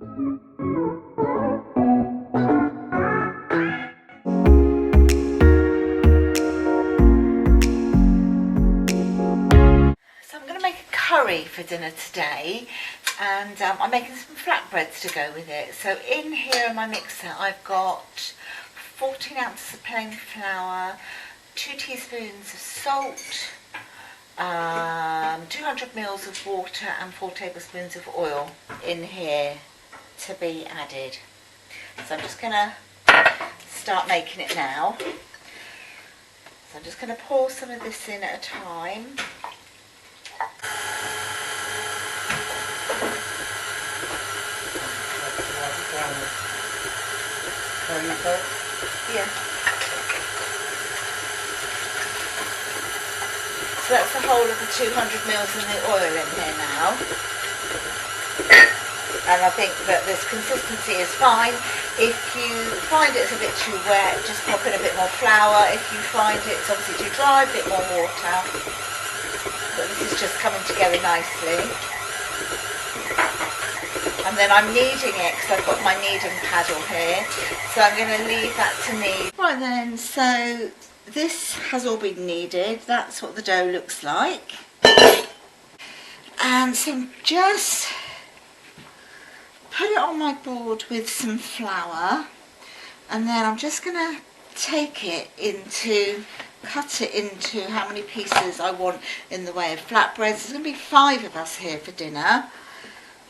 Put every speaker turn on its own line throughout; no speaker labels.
Curry for dinner today, and I'm making some flatbreads to go with it. So in here in my mixer I've got 14 ounces of plain flour, 2 teaspoons of salt, 200 mils of water and 4 tablespoons of oil in here to be added. So I'm just going to start making it now. So I'm just going to pour some of this in at a time. Yeah. So that's the whole of the 200 mils of the oil in here now. And I think that this consistency is fine. If you find it's a bit too wet, just pop in a bit more flour. If you find it's obviously too dry, a bit more water. But this is just coming together nicely. And then I'm kneading it because I've got my kneading paddle here. So I'm going to leave that to knead. Right then, so this has all been kneaded. That's what the dough looks like. And so I'm just put it on my board with some flour. And then I'm just going to take it into, cut it into how many pieces I want in the way of flatbreads. There's going to be 5 of us here for dinner.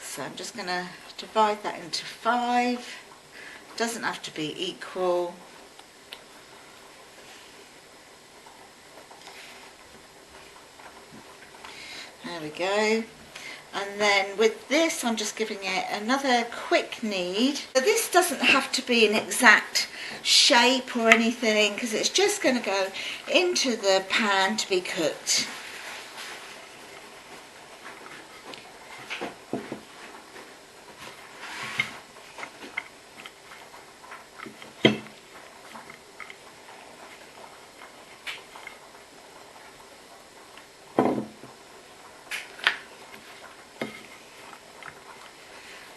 So I'm just going to divide that into 5. Doesn't have to be equal. There we go. And then with this I'm just giving it another quick knead. So this doesn't have to be an exact shape or anything because it's just going to go into the pan to be cooked.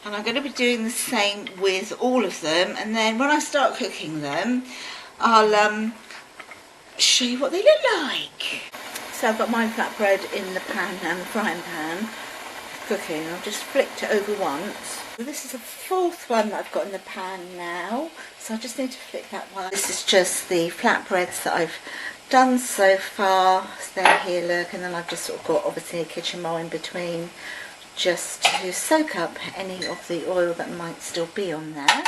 And I'm going to be doing the same with all of them, and then when I start cooking them I'll show you what they look like. So I've got my flatbread in the pan now, the frying pan, cooking. I've just flicked it over once. This is the 4th one that I've got in the pan now, so I just need to flick that one. This is just the flatbreads that I've done so far. So they're here, look, and then I've just sort of got obviously a kitchen bowl in between, just to soak up any of the oil that might still be on there.